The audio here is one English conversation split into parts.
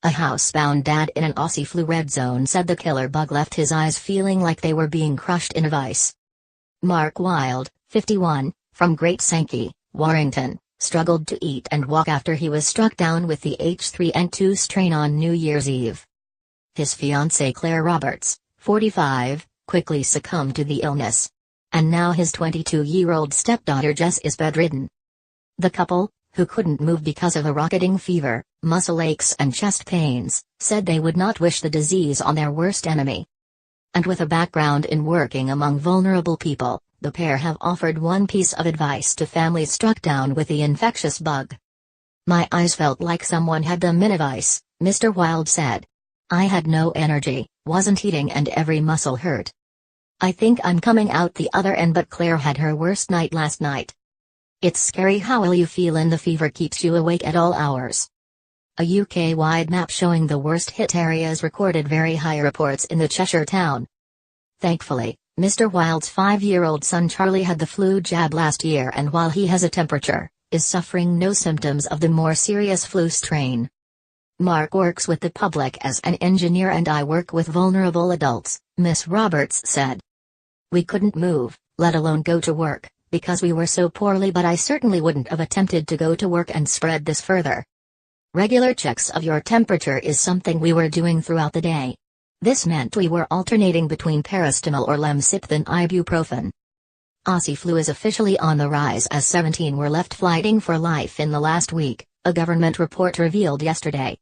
A housebound dad in an Aussie flu red zone said the killer bug left his eyes feeling like they were being crushed in a vice. Mark Wilde, 51, from Great Sankey, Warrington, struggled to eat and walk after he was struck down with the H3N2 strain on New Year's Eve. His fiancee Clare Roberts, 45, quickly succumbed to the illness. And now his 22-year-old stepdaughter Jess is bedridden. The couple, who couldn't move because of a rocketing fever, muscle aches and chest pains, said they would not wish the disease on their worst enemy. And with a background in working among vulnerable people, the pair have offered one piece of advice to families struck down with the infectious bug. "My eyes felt like someone had them in a vice," Mr. Wilde said. "I had no energy, wasn't eating and every muscle hurt. I think I'm coming out the other end, but Claire had her worst night last night. It's scary how ill you feel and the fever keeps you awake at all hours." A UK-wide map showing the worst hit areas recorded very high reports in the Cheshire town. Thankfully, Mr. Wilde's 5-year-old son Charlie had the flu jab last year and while he has a temperature, is suffering no symptoms of the more serious flu strain. "Mark works with the public as an engineer and I work with vulnerable adults," Miss Roberts said. "We couldn't move, let alone go to work, because we were so poorly, but I certainly wouldn't have attempted to go to work and spread this further. Regular checks of your temperature is something we were doing throughout the day. This meant we were alternating between paracetamol or Lemsip than ibuprofen." Aussie flu is officially on the rise as 17 were left fighting for life in the last week, a government report revealed yesterday.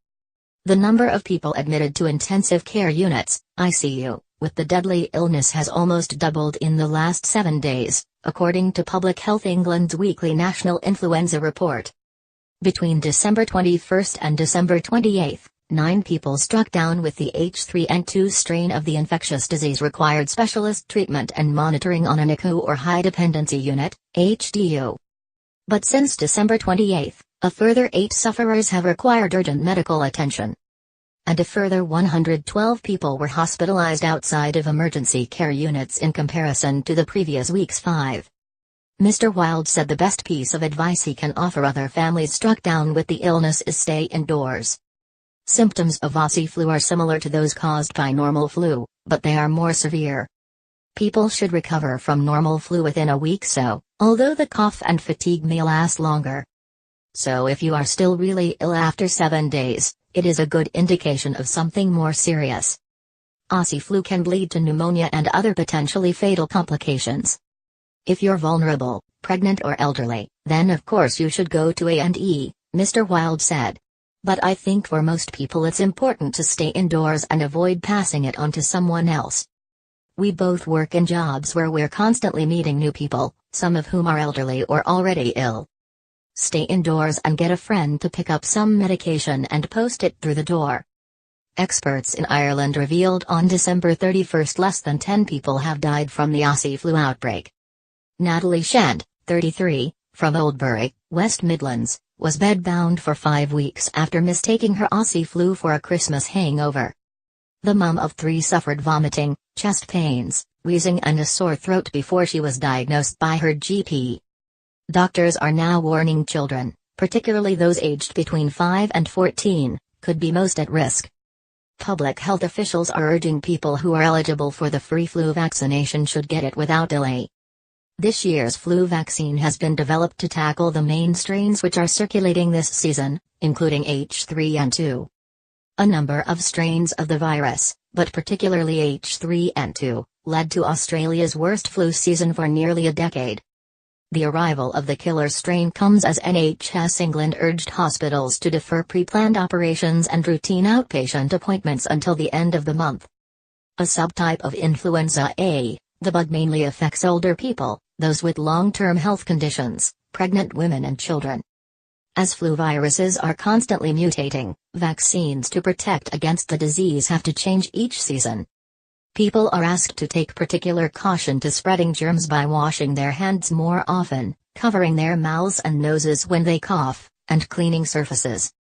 The number of people admitted to intensive care units, ICU, with the deadly illness has almost doubled in the last 7 days, according to Public Health England's weekly National Influenza Report. Between December 21 and December 28, 9 people struck down with the H3N2 strain of the infectious disease required specialist treatment and monitoring on a NICU or High Dependency Unit, HDU. But since December 28, a further 8 sufferers have required urgent medical attention. And a further 112 people were hospitalized outside of emergency care units in comparison to the previous week's 5. Mr. Wilde said the best piece of advice he can offer other families struck down with the illness is stay indoors. Symptoms of Aussie flu are similar to those caused by normal flu, but they are more severe. People should recover from normal flu within a week although the cough and fatigue may last longer. So if you are still really ill after 7 days, it is a good indication of something more serious. Aussie flu can lead to pneumonia and other potentially fatal complications. If you're vulnerable, pregnant or elderly, then of course you should go to A&E, Mr. Wilde said. But I think for most people it's important to stay indoors and avoid passing it on to someone else. We both work in jobs where we're constantly meeting new people, some of whom are elderly or already ill. Stay indoors and get a friend to pick up some medication and post it through the door. Experts in Ireland revealed on December 31 less than 10 people have died from the Aussie flu outbreak. Natalie Shand, 33, from Oldbury, West Midlands, was bedbound for 5 weeks after mistaking her Aussie flu for a Christmas hangover. The mum of 3 suffered vomiting, chest pains, wheezing and a sore throat before she was diagnosed by her GP. Doctors are now warning children, particularly those aged between 5 and 14, could be most at risk. Public health officials are urging people who are eligible for the free flu vaccination should get it without delay. This year's flu vaccine has been developed to tackle the main strains which are circulating this season, including H3N2. A number of strains of the virus, but particularly H3N2, led to Australia's worst flu season for nearly a decade. The arrival of the killer strain comes as NHS England urged hospitals to defer pre-planned operations and routine outpatient appointments until the end of the month. A subtype of influenza A, the bug mainly affects older people, those with long-term health conditions, pregnant women and children. As flu viruses are constantly mutating, vaccines to protect against the disease have to change each season. People are asked to take particular caution to spreading germs by washing their hands more often, covering their mouths and noses when they cough, and cleaning surfaces.